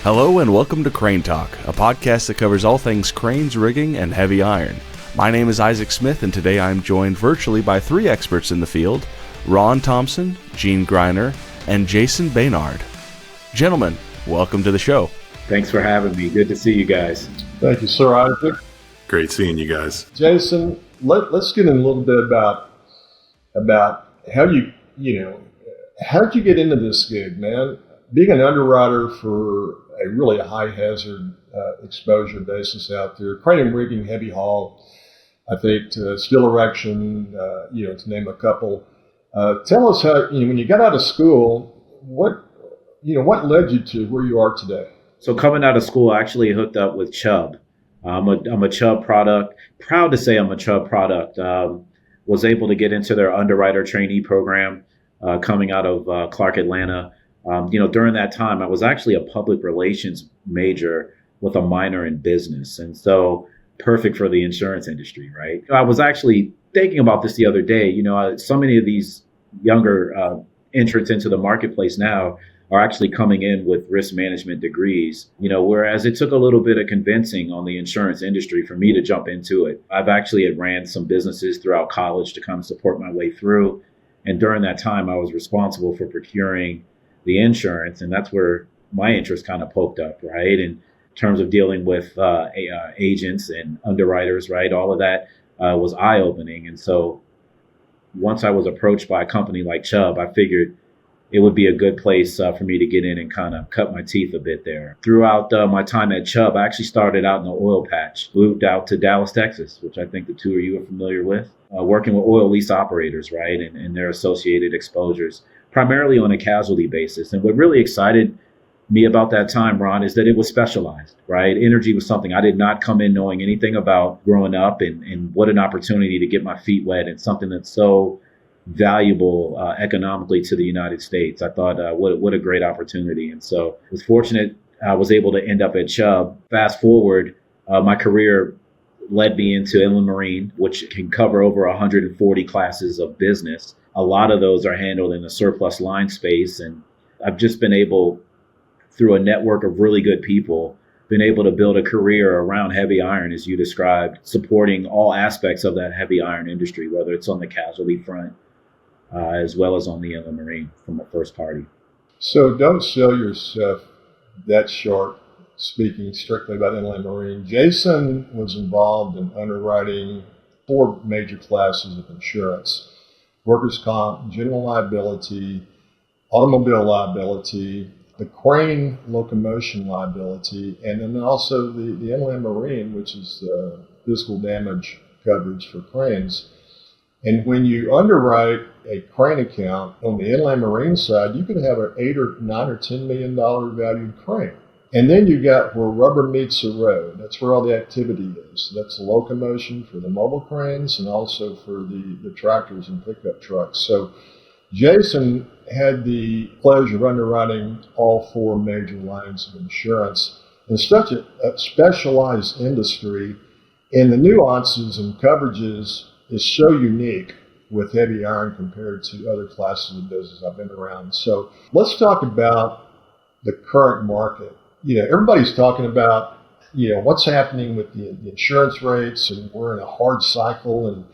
Hello and welcome to Crane Talk, a podcast that covers all things cranes, rigging, and heavy iron. My name is Isaac Smith, and today I'm joined virtually by three experts in the field, Ron Thompson, Gene Greiner, and Jason Baynard. Gentlemen, welcome to the show. Thanks for having me. Good to see you guys. Thank you, Sir Isaac. Great seeing you guys. Jason, let's get in a little bit about how how'd you get into this gig, man? Being an underwriter for a really high hazard exposure basis out there, crane and rigging, heavy haul, I think steel erection, to name a couple. Tell us how, when you got out of school, what led you to where you are today? So coming out of school, I actually hooked up with Chubb. I'm a Chubb product. Proud to say I'm a Chubb product. Was able to get into their underwriter trainee program coming out of Clark, Atlanta. During that time, I was actually a public relations major with a minor in business. And so perfect for the insurance industry, right? I was actually thinking about this the other day. So many of these younger entrants into the marketplace now are actually coming in with risk management degrees, whereas it took a little bit of convincing on the insurance industry for me to jump into it. I've actually had ran some businesses throughout college to kind of support my way through. And during that time, I was responsible for procuring the insurance, and that's where my interest kind of poked up, right? In terms of dealing with agents and underwriters, right? All of that was eye-opening. And so once I was approached by a company like Chubb, I figured it would be a good place for me to get in and kind of cut my teeth a bit there. Throughout my time at Chubb, I actually started out in the oil patch, moved out to Dallas, Texas, which I think the two of you are familiar with, working with oil lease operators, right? And their associated exposures, primarily on a casualty basis. And what really excited me about that time, Ron, is that it was specialized, right? Energy was something I did not come in knowing anything about growing up, and what an opportunity to get my feet wet in something that's so valuable economically to the United States. I thought, what a great opportunity. And so I was fortunate I was able to end up at Chubb. Fast forward, my career led me into inland marine, which can cover over 140 classes of business. A lot of those are handled in the surplus line space. And I've just been able, through a network of really good people, been able to build a career around heavy iron, as you described, supporting all aspects of that heavy iron industry, whether it's on the casualty front, as well as on the inland marine from a first party. So don't sell yourself that short, speaking strictly about inland marine. Jason was involved in underwriting 4 major classes of insurance: workers' comp, general liability, automobile liability, the crane locomotion liability, and then also the inland marine, which is physical damage coverage for cranes. And when you underwrite a crane account on the inland marine side, you could have an $8 or $9 or $10 million valued crane. And then you got where rubber meets the road. That's where all the activity is. That's the locomotion for the mobile cranes and also for the tractors and pickup trucks. So Jason had the pleasure of underwriting all 4 major lines of insurance in such a specialized industry, and the nuances and coverages is so unique with heavy iron compared to other classes of business I've been around. So let's talk about the current market. Everybody's talking about, what's happening with the insurance rates, and we're in a hard cycle, and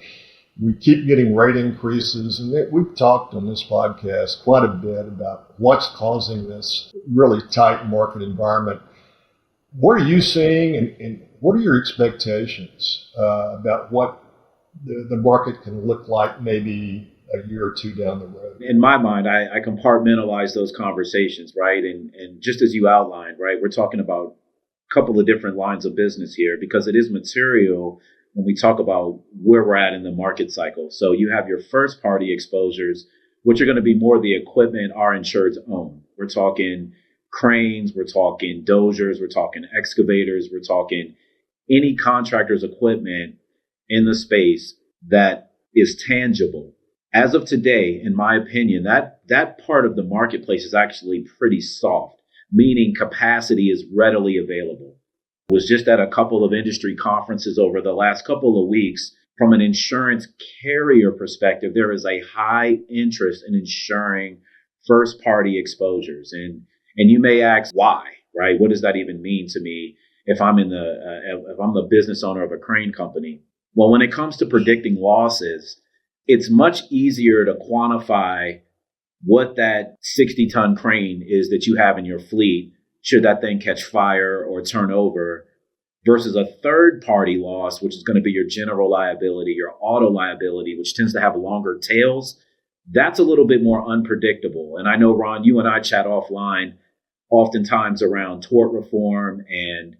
we keep getting rate increases. And we've talked on this podcast quite a bit about what's causing this really tight market environment. What are you seeing, and what are your expectations about what the market can look like maybe a year or two down the road? In my mind, I compartmentalize those conversations, right? And just as you outlined, right, we're talking about a couple of different lines of business here, because it is material when we talk about where we're at in the market cycle. So you have your first party exposures, which are going to be more the equipment our insureds own. We're talking cranes, we're talking dozers, we're talking excavators, we're talking any contractor's equipment in the space that is tangible. As of today, in my opinion, that part of the marketplace is actually pretty soft, meaning capacity is readily available. I was just at a couple of industry conferences over the last couple of weeks. From an insurance carrier perspective, there is a high interest in insuring first party exposures. And you may ask why, right? What does that even mean to me if I'm if I'm the business owner of a crane company? Well, when it comes to predicting losses, it's much easier to quantify what that 60-ton crane is that you have in your fleet should that thing catch fire or turn over versus a third-party loss, which is going to be your general liability, your auto liability, which tends to have longer tails. That's a little bit more unpredictable. And I know, Ron, you and I chat offline oftentimes around tort reform and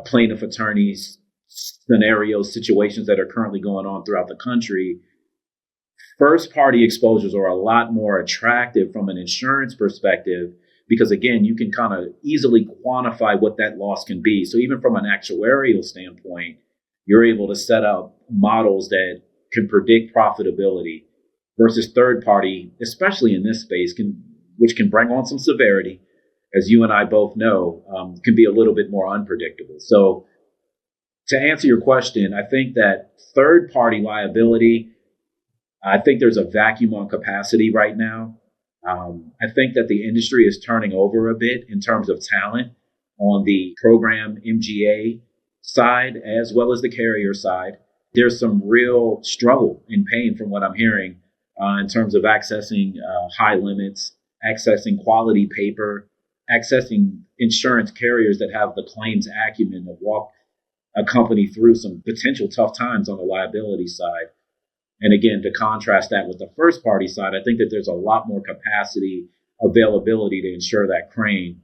plaintiff attorneys scenarios, situations that are currently going on throughout the country. First party exposures are a lot more attractive from an insurance perspective because, again, you can kind of easily quantify what that loss can be. So even from an actuarial standpoint, you're able to set up models that can predict profitability versus third party, especially in this space, which can bring on some severity, as you and I both know, can be a little bit more unpredictable. So to answer your question, I think that third party liability, I think there's a vacuum on capacity right now. I think that the industry is turning over a bit in terms of talent on the program MGA side as well as the carrier side. There's some real struggle and pain from what I'm hearing in terms of accessing high limits, accessing quality paper, accessing insurance carriers that have the claims acumen to walk a company through some potential tough times on the liability side. And again, to contrast that with the first party side, I think that there's a lot more capacity, availability to insure that crane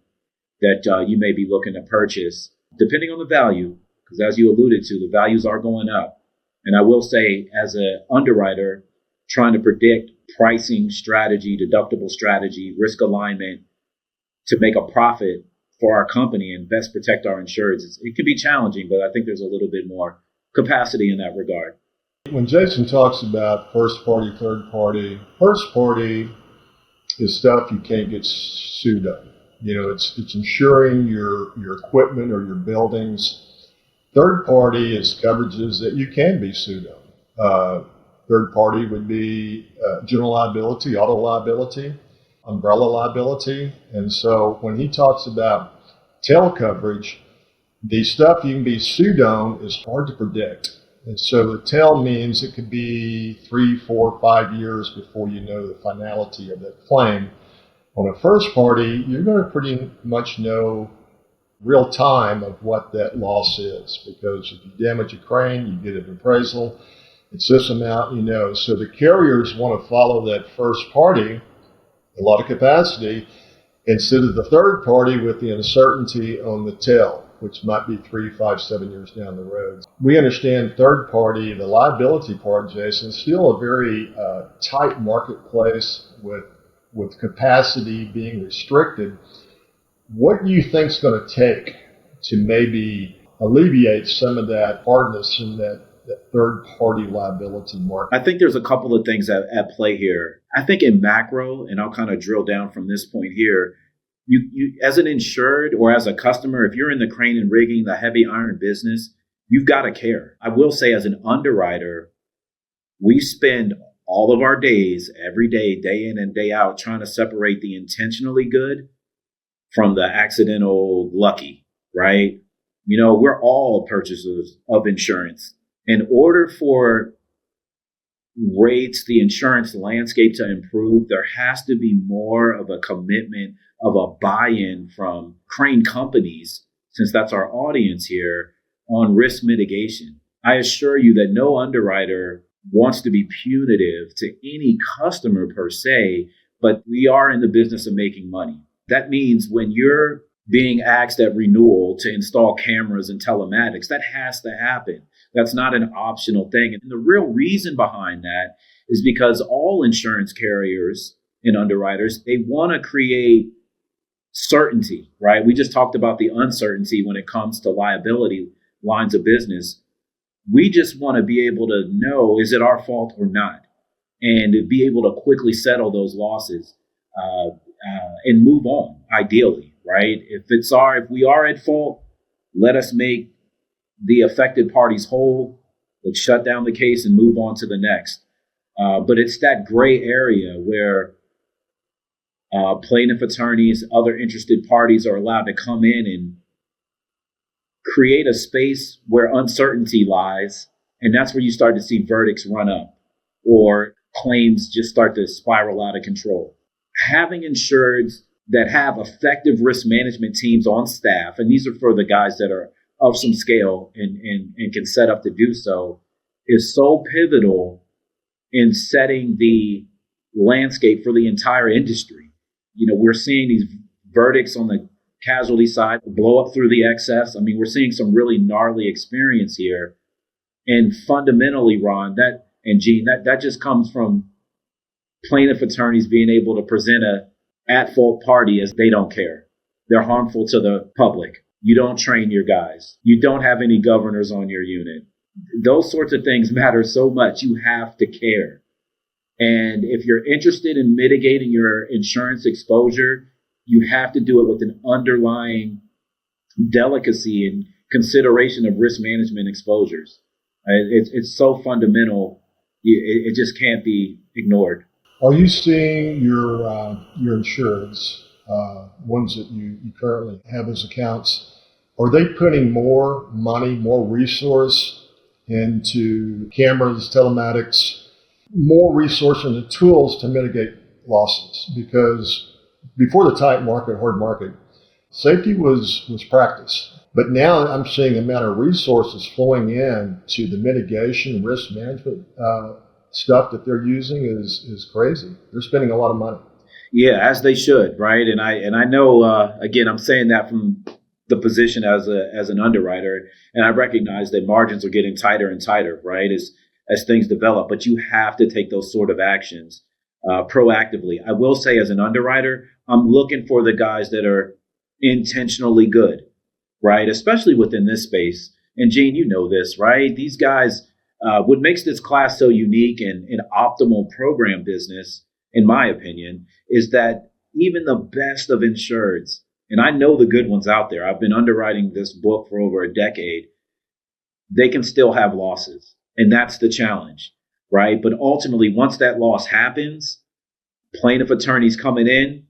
that you may be looking to purchase, depending on the value, because as you alluded to, the values are going up. And I will say, as an underwriter, trying to predict pricing strategy, deductible strategy, risk alignment to make a profit for our company and best protect our insureds, it can be challenging, but I think there's a little bit more capacity in that regard. When Jason talks about first party, third party is stuff you can't get sued on. You know, it's insuring your equipment or your buildings. Third party is coverages that you can be sued on. Third party would be general liability, auto liability, umbrella liability. And so when he talks about tail coverage, the stuff you can be sued on is hard to predict. And so the tail means it could be 3, 4, 5 years before you know the finality of that claim. On a first party, you're going to pretty much know real time of what that loss is, because if you damage a crane, you get an appraisal. It's this amount, you know. So the carriers want to follow that first party, a lot of capacity, instead of the third party with the uncertainty on the tail, which might be 3, 5, 7 years down the road. We understand third party, the liability part, Jason, is still a very tight marketplace with capacity being restricted. What do you think is going to take to maybe alleviate some of that hardness in that third party liability market? I think there's a couple of things at play here. I think in macro, and I'll kind of drill down from this point here, you as an insured or as a customer, if you're in the crane and rigging, the heavy iron business, you've got to care. I will say, as an underwriter, we spend all of our days, every day, day in and day out, trying to separate the intentionally good from the accidental lucky, right? You know, we're all purchasers of insurance. In order for rates, the insurance landscape to improve, there has to be more of a commitment of a buy-in from crane companies, since that's our audience here, on risk mitigation. I assure you that no underwriter wants to be punitive to any customer per se, but we are in the business of making money. That means when you're being asked at renewal to install cameras and telematics, that has to happen. That's not an optional thing. And the real reason behind that is because all insurance carriers and underwriters, they want to create certainty, right? We just talked about the uncertainty when it comes to liability lines of business. We just want to be able to know, is it our fault or not? And to be able to quickly settle those losses and move on, ideally, right? If we are at fault, let us make the affected parties whole. Let's shut down the case and move on to the next. But it's that gray area where Plaintiff attorneys, other interested parties are allowed to come in and create a space where uncertainty lies. And that's where you start to see verdicts run up or claims just start to spiral out of control. Having insureds that have effective risk management teams on staff, and these are for the guys that are of some scale and can set up to do so, is so pivotal in setting the landscape for the entire industry. We're seeing these verdicts on the casualty side blow up through the excess. I mean, we're seeing some really gnarly experience here. And fundamentally, Ron, and Gene, that just comes from plaintiff attorneys being able to present a at-fault party as they don't care. They're harmful to the public. You don't train your guys. You don't have any governors on your unit. Those sorts of things matter so much. You have to care. And if you're interested in mitigating your insurance exposure, you have to do it with an underlying delicacy and consideration of risk management exposures. It's so fundamental. It just can't be ignored. Are you seeing your insureds, ones that you currently have as accounts, are they putting more money, more resource into cameras, telematics, more resource into tools to mitigate losses? Because before the tight market, hard market, safety was practice. But now I'm seeing the amount of resources flowing in to the mitigation, risk management stuff that they're using is crazy. They're spending a lot of money. Yeah, as they should, right? And I know, again, I'm saying that from the position as an underwriter, and I recognize that margins are getting tighter and tighter, right, as things develop. But you have to take those sort of actions proactively. I will say, as an underwriter, I'm looking for the guys that are intentionally good, right? Especially within this space. And Gene, you know this, right? These guys, what makes this class so unique and an optimal program business, in my opinion, is that even the best of insureds, and I know the good ones out there, I've been underwriting this book for over a decade, they can still have losses. And that's the challenge, right? But ultimately, once that loss happens, plaintiff attorneys coming in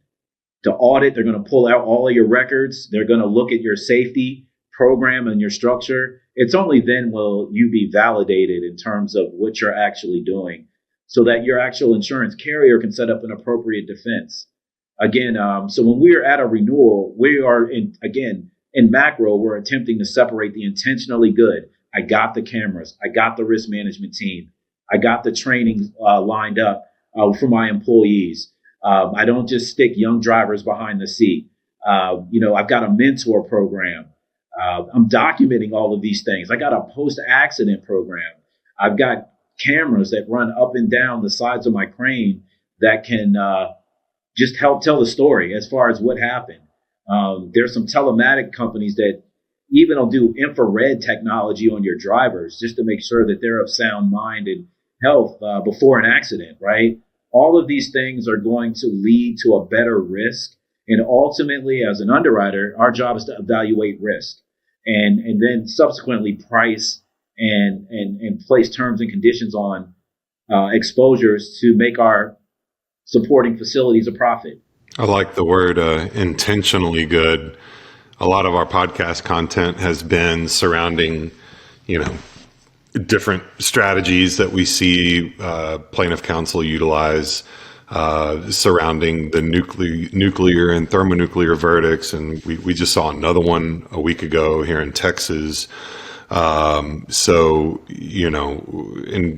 to audit, they're going to pull out all of your records. They're going to look at your safety program and your structure. It's only then will you be validated in terms of what you're actually doing so that your actual insurance carrier can set up an appropriate defense. Again, so when we are at a renewal, we are in macro, we're attempting to separate the intentionally good. I got the cameras. I got the risk management team. I got the training lined up for my employees. I don't just stick young drivers behind the seat. I've got a mentor program. I'm documenting all of these things. I got a post-accident program. I've got cameras that run up and down the sides of my crane that can just help tell the story as far as what happened. There's some telematic companies that even will do infrared technology on your drivers just to make sure that they're of sound mind and health before an accident, right? All of these things are going to lead to a better risk. And ultimately, as an underwriter, our job is to evaluate risk and then subsequently price and place terms and conditions on exposures to make our supporting facilities a profit. I like the word intentionally good. A lot of our podcast content has been surrounding, different strategies that we see plaintiff counsel utilize surrounding the nuclear and thermonuclear verdicts. And we just saw another one a week ago here in Texas. And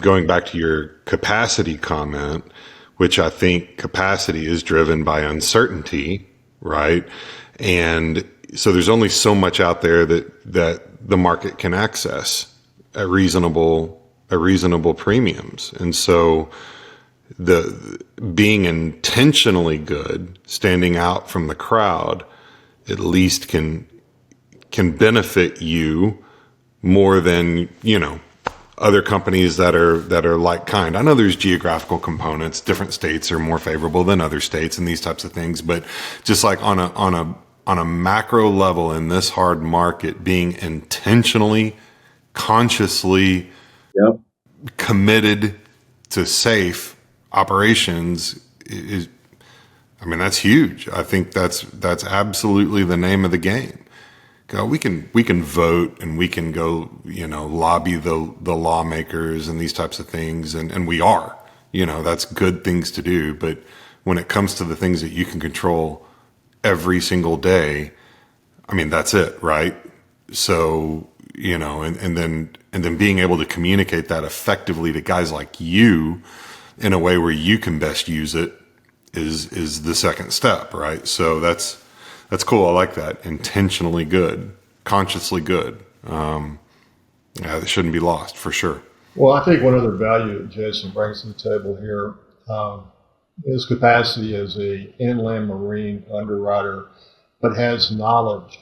going back to your capacity comment, which I think capacity is driven by uncertainty, right? And so there's only so much out there that the market can access at reasonable premiums. And so the being intentionally good, standing out from the crowd, at least can benefit you more than, other companies that are like kind. I know there's geographical components. Different states are more favorable than other states and these types of things, but just like on a macro level in this hard market, being intentionally, consciously committed to safe operations is I mean, that's huge. I think that's absolutely the name of the game. We can vote and we can go, lobby the lawmakers and these types of things. And we are, that's good things to do. But when it comes to the things that you can control every single day, I mean, that's it, right? So, and then being able to communicate that effectively to guys like you in a way where you can best use it is the second step, right? So that's cool. I like that. Intentionally good, consciously good. That shouldn't be lost for sure. Well, I think one other value that Jason brings to the table here, his capacity as a inland marine underwriter, but has knowledge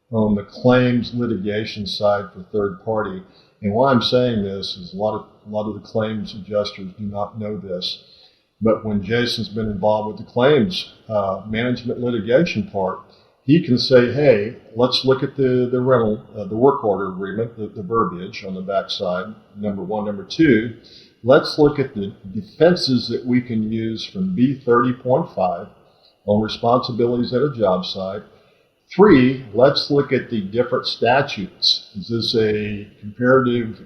on the claims litigation side for third party. And why I'm saying this is a lot of the claims adjusters do not know this. But when Jason's been involved with the claims management litigation part, he can say, hey, let's look at the rental, the work order agreement, the verbiage on the backside, number one. Number two, let's look at the defenses that we can use from B30.5 on responsibilities at a job site. 3, let's look at the different statutes. Is this a comparative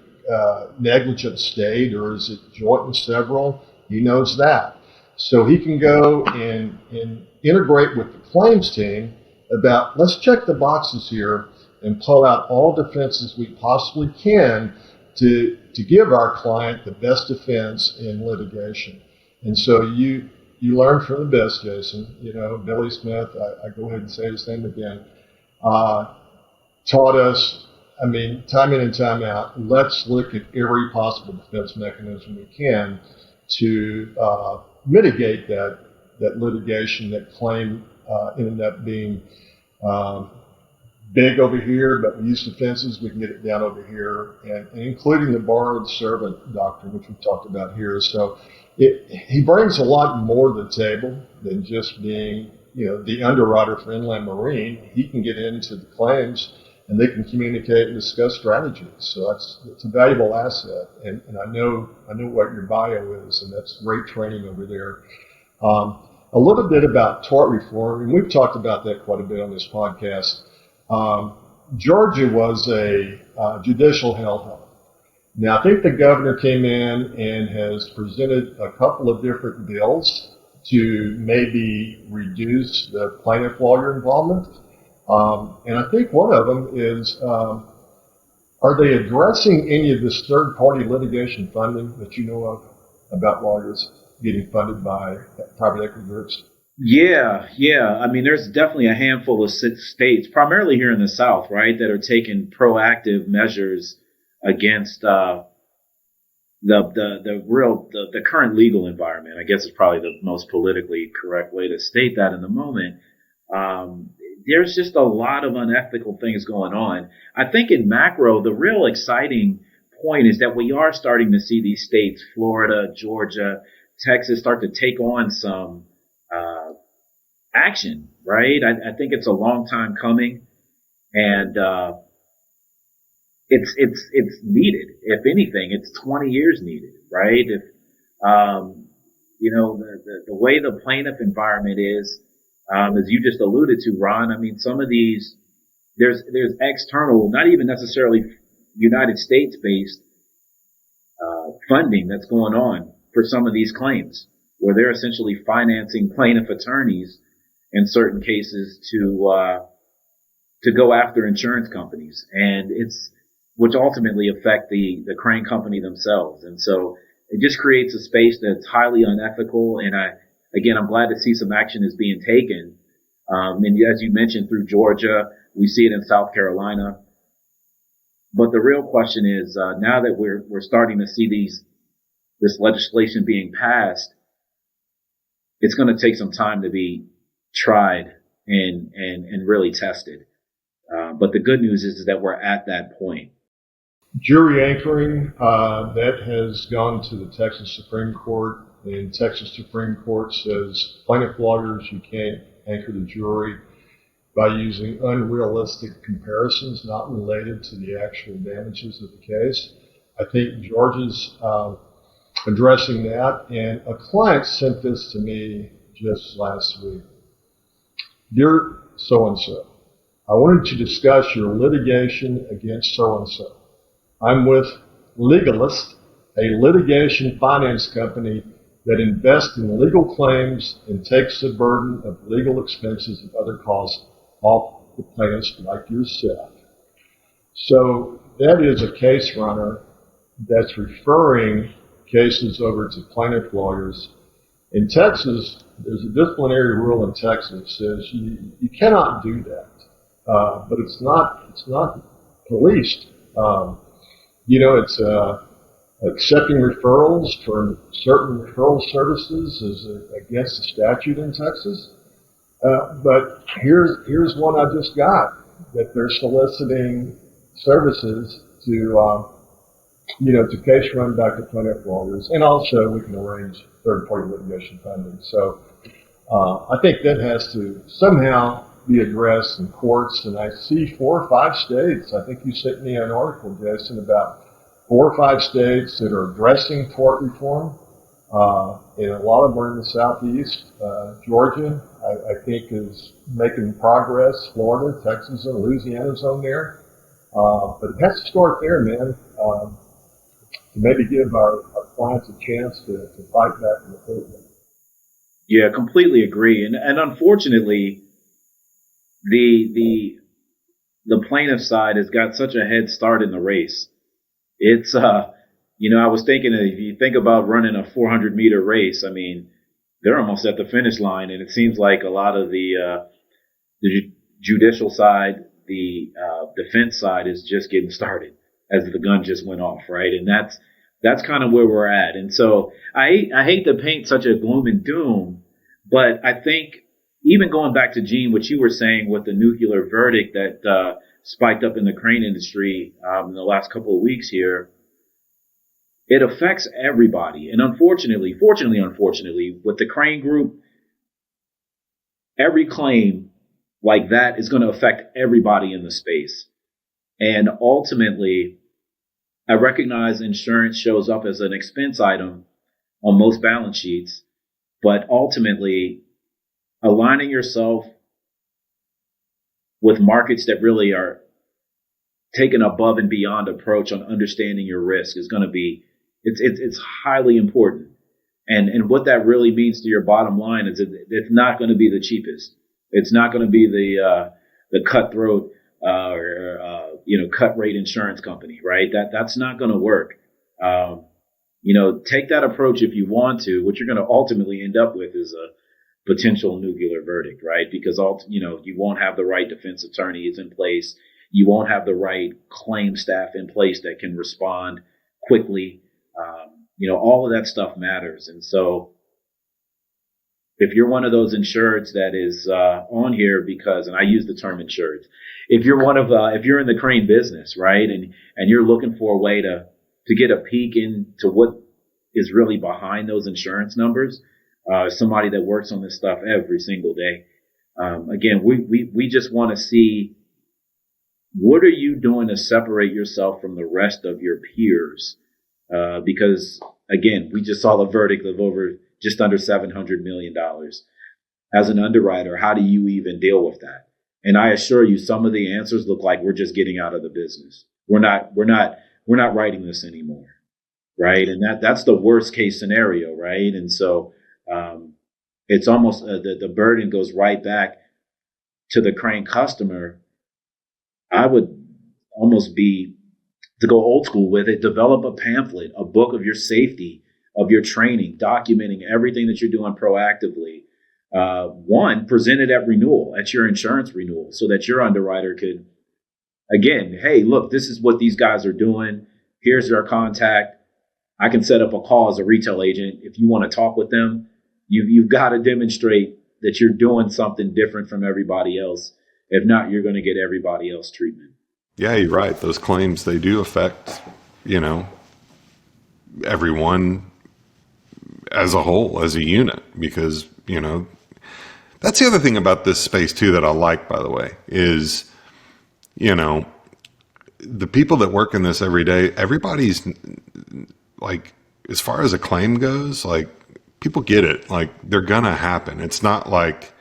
negligent state, or is it joint and several? He knows that. So he can go and integrate with the claims team about, let's check the boxes here and pull out all defenses we possibly can to give our client the best defense in litigation. And so you learn from the best, Jason. Billy Smith, I go ahead and say his name again, taught us, time in and time out, let's look at every possible defense mechanism we can to mitigate that litigation, that claim ended up being big over here, but we use defenses, we can get it down over here, and including the borrowed servant doctrine, which we've talked about here. So he brings a lot more to the table than just being, the underwriter for inland marine. He can get into the claims and they can communicate and discuss strategies. So it's a valuable asset. And I know what your bio is, and that's great training over there. A little bit about tort reform, and we've talked about that quite a bit on this podcast. Georgia was a judicial hellhole. Now, I think the governor came in and has presented a couple of different bills to maybe reduce the plaintiff lawyer involvement. And I think one of them is, are they addressing any of this third-party litigation funding that you know of about lawyers getting funded by private equity groups? Yeah. There's definitely a handful of states, primarily here in the South, right, that are taking proactive measures against the current legal environment. I guess is probably the most politically correct way to state that in the moment. There's just a lot of unethical things going on. I think in macro, the real exciting point is that we are starting to see these states, Florida, Georgia, Texas, start to take on some action, right? I think it's a long time coming, and it's needed. If anything, it's 20 years needed, right? If the way the plaintiff environment is, as you just alluded to, Ron, some of these, there's external, not even necessarily United States based funding that's going on for some of these claims, where they're essentially financing plaintiff attorneys in certain cases to go after insurance companies, and which ultimately affect the crane company themselves. And so it just creates a space that's highly unethical. And I'm glad to see some action is being taken. And as you mentioned, through Georgia, we see it in South Carolina. But the real question is, now that we're starting to see this legislation being passed, it's going to take some time to be tried and really tested. But the good news is that we're at that point. Jury anchoring, that has gone to the Texas Supreme Court, and Texas Supreme Court says plaintiff lawyers, you can't anchor the jury by using unrealistic comparisons not related to the actual damages of the case. I think Georgia's addressing that, and a client sent this to me just last week. Dear so-and-so, I wanted to discuss your litigation against so-and-so. I'm with Legalist, a litigation finance company that invests in legal claims and takes the burden of legal expenses and other costs off the plaintiffs like yourself. So that is a case runner that's referring cases over to plaintiff lawyers. In Texas, there's a disciplinary rule in Texas that says you cannot do that, but it's not policed. It's accepting referrals for certain referral services is against the statute in Texas. But here's one I just got that they're soliciting services to case run back to plaintiff lawyers, and also we can arrange third-party litigation funding. So I think that has to somehow be addressed in courts, and I see 4 or 5 states. I think you sent me an article, Jason, about 4 or 5 states that are addressing tort reform, and a lot of them are in the Southeast. Georgia, I think, is making progress. Florida, Texas, and Louisiana's on there. But it has to start there, man, to maybe give our clients a chance to fight back in the court. Yeah, completely agree. And unfortunately, the plaintiff side has got such a head start in the race. It's, I was thinking, if you think about running a 400-meter race, I mean, they're almost at the finish line, and it seems like a lot of the judicial side, the defense side is just getting started as the gun just went off, right? And that's kind of where we're at. And so I hate to paint such a gloom and doom, but I think even going back to Gene, what you were saying with the nuclear verdict that spiked up in the crane industry in the last couple of weeks here, it affects everybody. And unfortunately, with the crane group, every claim like that is going to affect everybody in the space. And ultimately, I recognize insurance shows up as an expense item on most balance sheets, but ultimately, aligning yourself with markets that really are taking above and beyond approach on understanding your risk is going to be, it's highly important. And what that really means to your bottom line is it's not going to be the cheapest. It's not going to be the cutthroat cut rate insurance company, right? That's not going to work. Take that approach if you want to. What you're going to ultimately end up with is a potential nuclear verdict, right? Because you won't have the right defense attorneys in place. You won't have the right claim staff in place that can respond quickly. All of that stuff matters. And so if you're one of those insureds that is on here because, and I use the term insureds, if you're in the crane business, right, and you're looking for a way to get a peek into what is really behind those insurance numbers, somebody that works on this stuff every single day. Again, we just want to see, what are you doing to separate yourself from the rest of your peers? Because again, we just saw the verdict of just under $700 million. As an underwriter, how do you even deal with that? And I assure you, some of the answers look like we're just getting out of the business. We're not writing this anymore, right? And that's the worst case scenario, right? And so it's almost the burden goes right back to the crane customer. I would almost be, to go old school with it, develop a pamphlet, a book of your safety, of your training, documenting everything that you're doing proactively. Present it at renewal, at your insurance renewal, so that your underwriter could, again, hey, look, this is what these guys are doing. Here's their contact. I can set up a call as a retail agent. If you want to talk with them, you've got to demonstrate that you're doing something different from everybody else. If not, you're going to get everybody else treatment. Yeah, you're right. Those claims, they do affect, everyone as a whole, as a unit, because, that's the other thing about this space too that I like, by the way, is, the people that work in this every day, everybody's like, as far as a claim goes, like, people get it. Like, they're gonna happen. It's not like,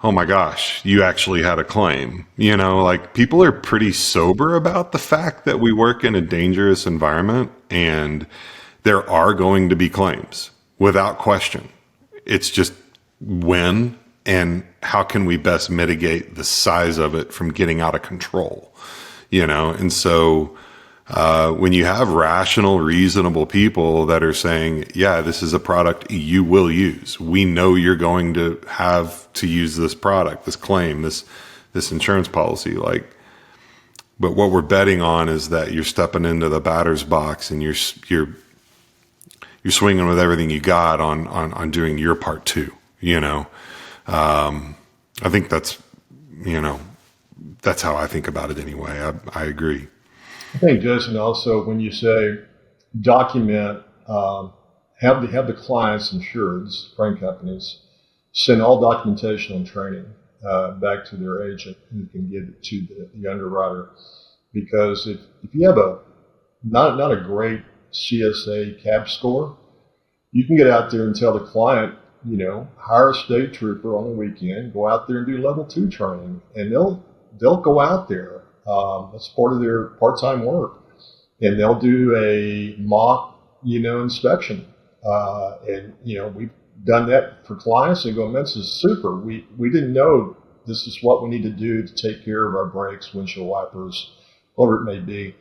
oh my gosh, you actually had a claim. Like, people are pretty sober about the fact that we work in a dangerous environment, and there are going to be claims without question. It's just when and how can we best mitigate the size of it from getting out of control, And so when you have rational, reasonable people that are saying, yeah, this is a product you will use. We know you're going to have to use this product, this claim, this insurance policy. But what we're betting on is that you're stepping into the batter's box and you're swinging with everything you got on doing your part too. I think that's how I think about it anyway. I agree. I think, Jason, also when you say document, have the clients, insureds, crane companies, send all documentation and training back to their agent who can give it to the underwriter. Because if you have not a great CSA CAB score, you can get out there and tell the client, hire a state trooper on the weekend, go out there and do level 2 training, and they'll go out there. That's part of their part-time work, and they'll do a mock, inspection. And we've done that for clients. They go, man, this is super. We didn't know this is what we need to do to take care of our brakes, windshield wipers, whatever it may be.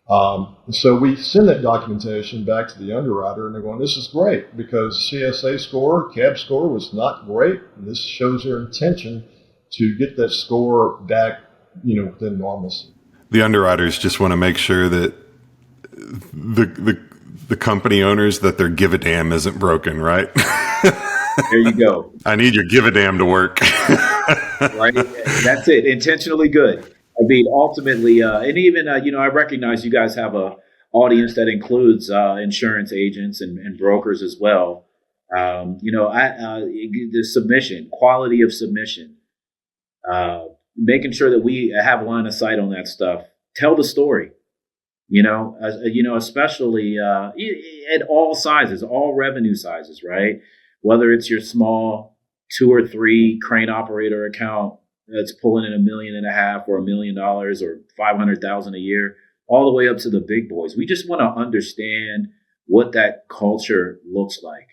So we send that documentation back to the underwriter, and they're going, this is great because CSA score, CAB score was not great. And this shows their intention to get that score back, within normalcy. The underwriters just want to make sure that the company owners, that their give a damn isn't broken, right? There you go. I need your give a damn to work. Right. That's it. Intentionally good. I mean, ultimately, and even, I recognize you guys have a audience that includes insurance agents and brokers as well. The submission, quality of submission, making sure that we have line of sight on that stuff. Tell the story, especially at all sizes, all revenue sizes, right? Whether it's your small 2 or 3 crane operator account that's pulling in $1.5 million or $1 million or $500,000 a year, all the way up to the big boys. We just want to understand what that culture looks like.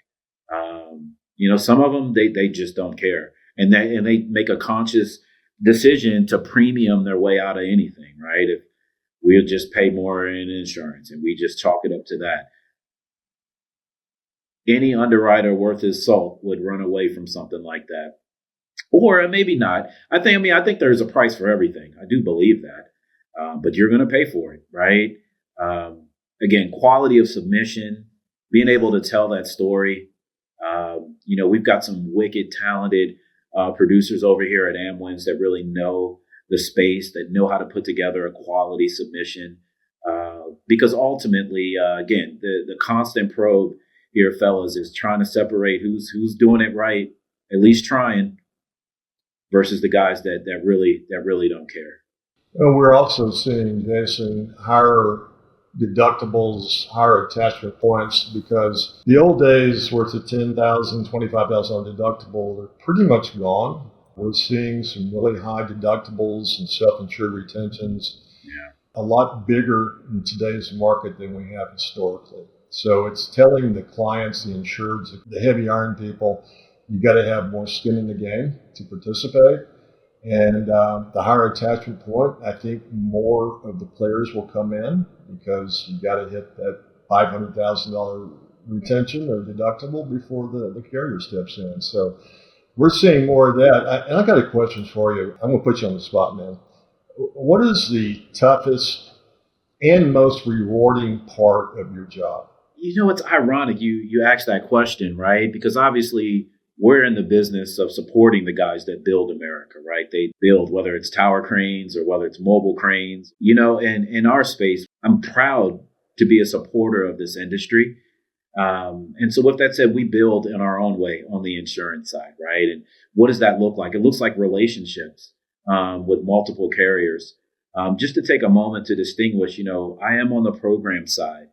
Some of them they just don't care, and they make a conscious decision to premium their way out of anything, right? If we'll just pay more in insurance and we just chalk it up to that. Any underwriter worth his salt would run away from something like that. Or maybe not. I think there's a price for everything. I do believe that. But you're going to pay for it, right? Again, quality of submission, being able to tell that story. We've got some wicked talented producers over here at AmWINS that really know the space, that know how to put together a quality submission. Because ultimately, again, the constant probe here, fellas, is trying to separate who's doing it right, at least trying, versus the guys that really don't care. And we're also seeing, Jason, higher deductibles, higher attachment points, because the old days where it's a $10,000, $25,000 deductible, they're pretty much gone. We're seeing some really high deductibles and self-insured retentions. Yeah. A lot bigger in today's market than we have historically. So it's telling the clients, the insureds, the heavy iron people, you got to have more skin in the game to participate. And the higher attachment point, I think more of the players will come in because you got to hit that $500,000 retention or deductible before the carrier steps in. So we're seeing more of that. And I got a question for you. I'm going to put you on the spot, man. What is the toughest and most rewarding part of your job? It's ironic you asked that question, right? Because obviously we're in the business of supporting the guys that build America, right? They build, whether it's tower cranes or whether it's mobile cranes, and in our space, I'm proud to be a supporter of this industry. And so with that said, we build in our own way on the insurance side, right? And what does that look like? It looks like relationships with multiple carriers. Just to take a moment to distinguish, I am on the program side.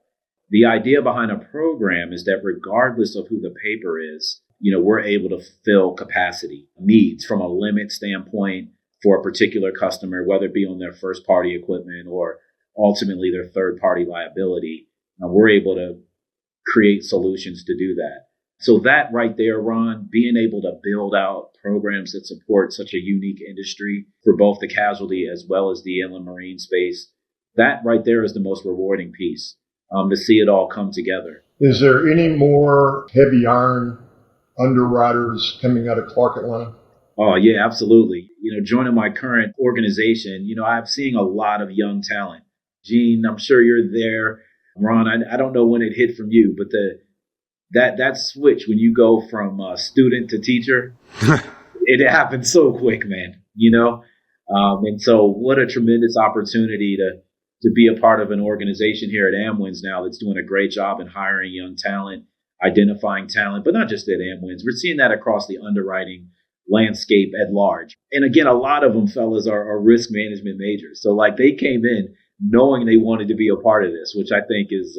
the idea behind a program is that regardless of who the paper is, we're able to fill capacity needs from a limit standpoint for a particular customer, whether it be on their first party equipment or ultimately their third party liability. We're able to create solutions to do that. So that right there, Ron, being able to build out programs that support such a unique industry for both the casualty as well as the inland marine space, that right there is the most rewarding piece, to see it all come together. Is there any more heavy iron underwriters coming out of Clark, Atlanta? Oh, yeah, absolutely. Joining my current organization, I'm seeing a lot of young talent. Gene, I'm sure you're there. Ron, I don't know when it hit from you, but that switch when you go from student to teacher, it happens so quick, man. And so what a tremendous opportunity to be a part of an organization here at AmWINS now that's doing a great job in hiring young talent, identifying talent, but not just at AmWINS. We're seeing that across the underwriting landscape at large. And again, a lot of them, fellas, are risk management majors. So they came in knowing they wanted to be a part of this, which I think is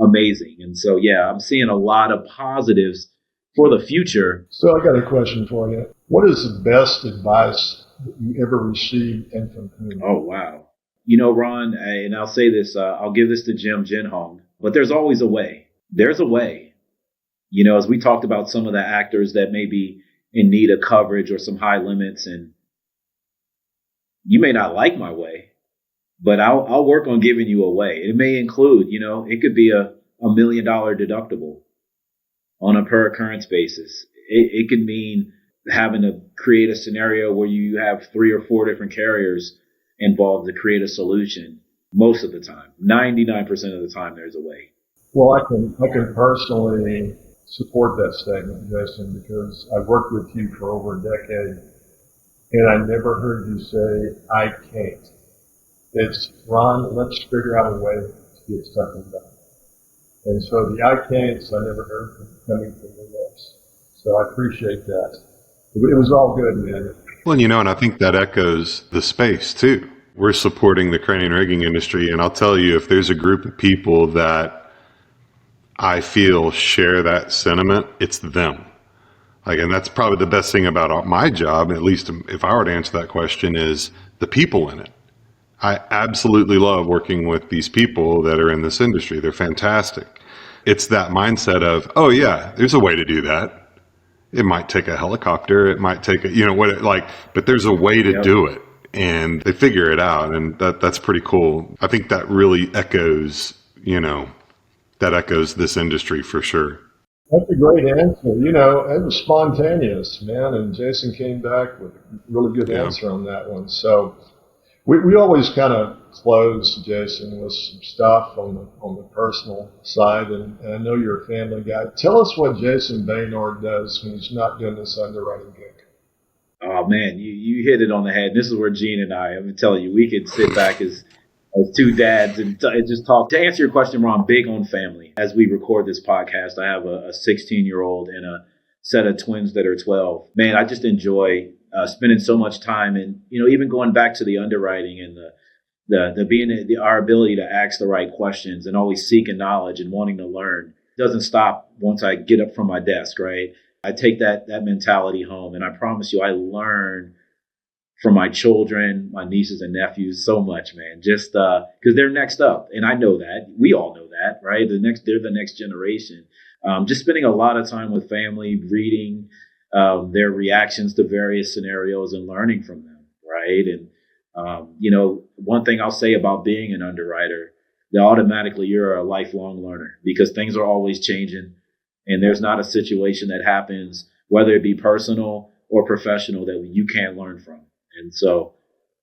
amazing. And so, yeah, I'm seeing a lot of positives for the future. So I got a question for you. What is the best advice that you ever received and from whom? Oh, wow. Ron, and I'll say this, I'll give this to Jim Jinhong, but there's always a way. There's a way. As we talked about some of the actors that may be in need of coverage or some high limits, and you may not like my way, but I'll work on giving you a way. It may include, it could be a $1 million deductible on a per occurrence basis. It could mean having to create a scenario where you have 3 or 4 different carriers involved to create a solution. Most of the time, 99% of the time, there's a way. Well, I can personally support that statement, Jason, because I've worked with you for over a decade, and I never heard you say, I can't. It's, Ron, let's figure out a way to get something done. And so the I can'ts I never heard coming from your lips. So I appreciate that. It was all good, man. Well, and I think that echoes the space too. We're supporting the crane and rigging industry, and I'll tell you, if there's a group of people that I feel share that sentiment, it's them. And that's probably the best thing about my job, at least if I were to answer that question, is the people in it. I absolutely love working with these people that are in this industry. They're fantastic. It's that mindset of, oh yeah, there's a way to do that. It might take a helicopter. It might take but there's a way to do it, and they figure it out. And that's pretty cool. I think that really echoes, this industry for sure. That's a great answer. It was spontaneous, man. And Jason came back with a really good answer on that one. So we always kind of close, Jason, with some stuff on the personal side. And I know you're a family guy. Tell us what Jason Baynard does when he's not doing this underwriting gig. Oh, man, you hit it on the head. This is where Gene and I'm going to tell you, we could sit back as two dads and just talk. To answer your question, Ron, big on family. As we record this podcast, I have a 16-year-old and a set of twins that are 12. Man, I just enjoy spending so much time, and even going back to the underwriting and our ability to ask the right questions and always seeking knowledge and wanting to learn doesn't stop once I get up from my desk, right? I take that mentality home, and I promise you, I learn from my children, my nieces and nephews so much, man. Just because they're next up, and I know that. We all know that, right? They're the next generation. Just spending a lot of time with family, reading their reactions to various scenarios and learning from them, right? And one thing I'll say about being an underwriter, that automatically you're a lifelong learner, because things are always changing, and there's not a situation that happens, whether it be personal or professional, that you can't learn from. And so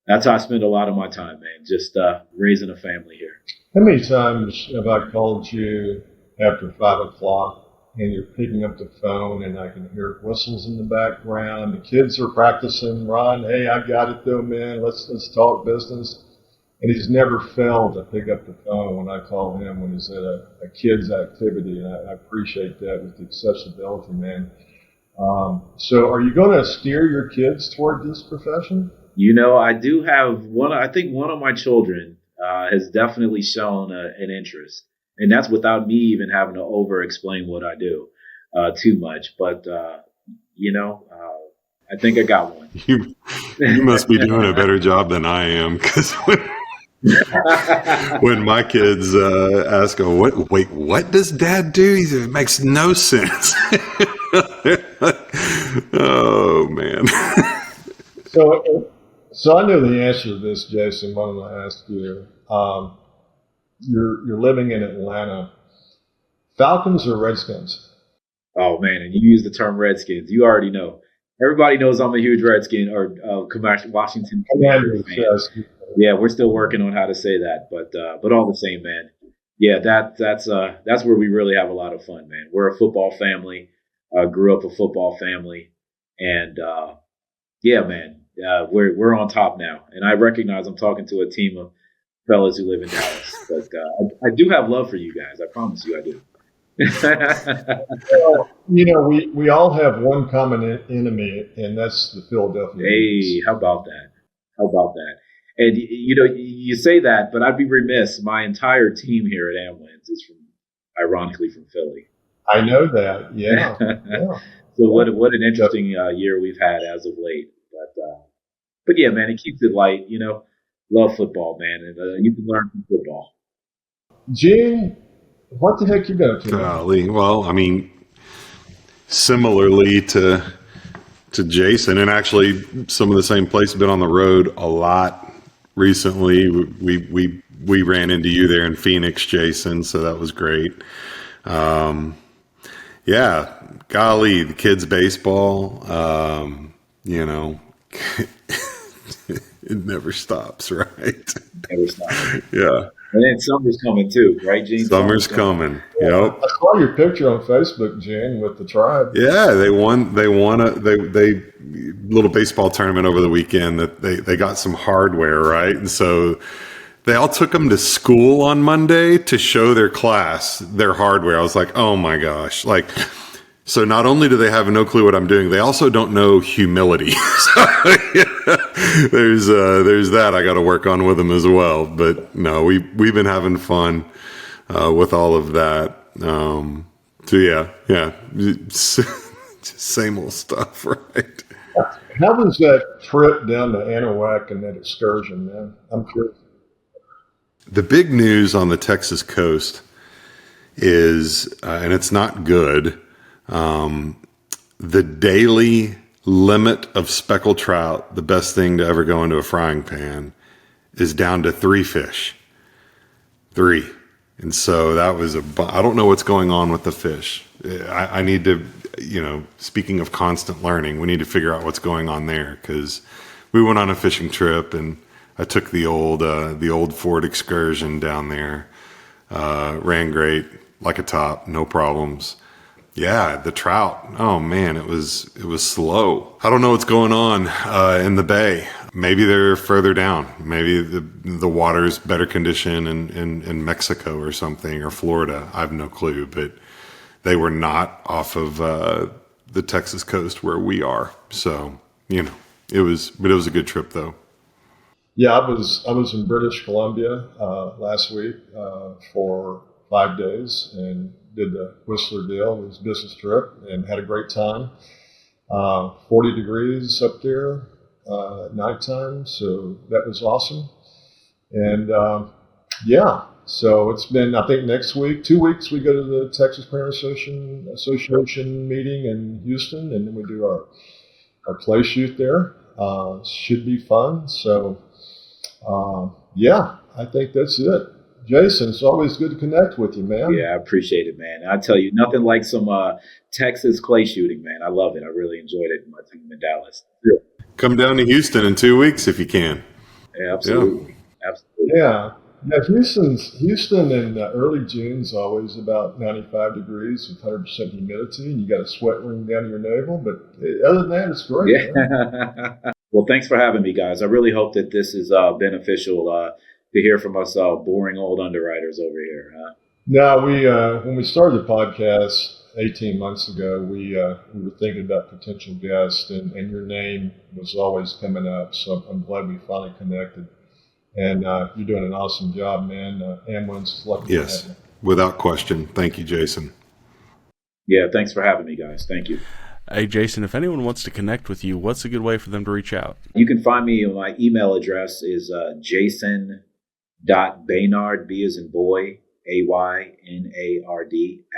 that's how I spend a lot of my time, man, just raising a family here. How many times have I called you after 5 o'clock and you're picking up the phone and I can hear whistles in the background? The kids are practicing. Ron, hey, I got it though, man. Let's talk business. And he's never failed to pick up the phone when I call him when he's at a kid's activity. And I appreciate that with the accessibility, man. So are you going to steer your kids toward this profession? I do have one. I think one of my children has definitely shown an interest. And that's without me even having to over explain what I do too much. But, I think I got one. You must be doing a better job than I am, because when my kids ask, what does Dad do? He said, it makes no sense. Oh, man. So I know the answer to this, Jason. Why don't I ask you? You're living in Atlanta. Falcons or Redskins? Oh, man, and you use the term Redskins. You already know. Everybody knows I'm a huge Redskin or Washington Commanders fan. Yes. Yeah, we're still working on how to say that, but all the same, man. Yeah, that's where we really have a lot of fun, man. We're a football family. Grew up a football family, and yeah, man, we're on top now. And I recognize I'm talking to a team of fellas who live in Dallas, but I do have love for you guys. I promise you, I do. Well, we all have one common enemy, and that's the Philadelphia Eagles. How about that? And you say that, but I'd be remiss. My entire team here at AmWINS is ironically from Philly. I know that. Yeah. So what an interesting year we've had as of late. But yeah, man, it keeps it light. Love football, man, and you can learn from football. Gene, what the heck you been up to? Golly. Well, I mean, similarly to Jason, and actually some of the same places, been on the road a lot recently. We ran into you there in Phoenix, Jason, so that was great. Yeah, golly, the kids' baseball, it never stops, right? Never stops. Yeah. And then summer's coming too, right, Gene? Summer's coming. Yep. I saw your picture on Facebook, Gene, with the tribe. Yeah, they won a little baseball tournament over the weekend that they got some hardware, right? And so they all took them to school on Monday to show their class their hardware. I was like, oh my gosh. So not only do they have no clue what I'm doing, they also don't know humility. So, yeah, there's that I got to work on with them as well. But no, we've been having fun with all of that. So yeah, just same old stuff, right? How was that trip down to Anahuac and that excursion, man? I'm curious. The big news on the Texas coast is, and it's not good, the daily limit of speckled trout, the best thing to ever go into a frying pan, is down to 3 fish. 3. And so that was I don't know what's going on with the fish. I need to, speaking of constant learning, we need to figure out what's going on there, because we went on a fishing trip and I took the old Ford excursion down there, ran great, like a top, no problems. Yeah, the trout. Oh man, it was slow. I don't know what's going on in the bay. Maybe they're further down. Maybe the water's better condition in Mexico or something, or Florida. I have no clue, but they were not off of the Texas coast where we are. So it was a good trip though. Yeah, I was in British Columbia last week for 5 days and did the Whistler deal. It was a business trip and had a great time. 40 degrees up there at nighttime, so that was awesome. And so it's been, I think next week, 2 weeks, we go to the Texas Parent Association meeting in Houston, and then we do our play shoot there. Should be fun. So I think that's it. Jason, it's always good to connect with you, man. Yeah, I appreciate it, man. I tell you, nothing like some Texas clay shooting, man. I love it. I really enjoyed it in my time in Dallas. Yeah. Come down to Houston in 2 weeks if you can. Yeah, absolutely. Yeah. Absolutely. Yeah. Houston in early June's always about 95 degrees with 100% humidity, and you got a sweat ring down to your navel. But other than that, it's great. Yeah. Well, thanks for having me, guys. I really hope that this is beneficial to hear from us boring old underwriters over here. No, when we started the podcast 18 months ago, we were thinking about potential guests, and your name was always coming up. So I'm glad we finally connected. And you're doing an awesome job, man. AmWINS is lucky to have you. Without question. Thank you, Jason. Yeah, thanks for having me, guys. Thank you. Hey, Jason, if anyone wants to connect with you, what's a good way for them to reach out? You can find me, my email address is jason.baynard, B as in boy, AYNARD,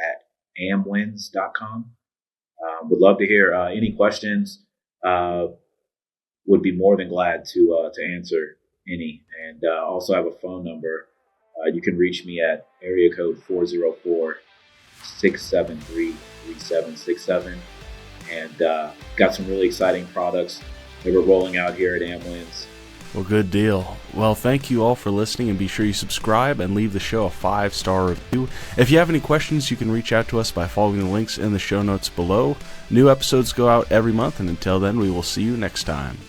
at amwins.com. Would love to hear any questions. Would be more than glad to answer any. And also have a phone number. You can reach me at area code 404-673-3767. And got some really exciting products that we're rolling out here at AmWINS. Well, good deal. Well, thank you all for listening, and be sure you subscribe and leave the show a 5-star review. If you have any questions, you can reach out to us by following the links in the show notes below. New episodes go out every month, and until then, we will see you next time.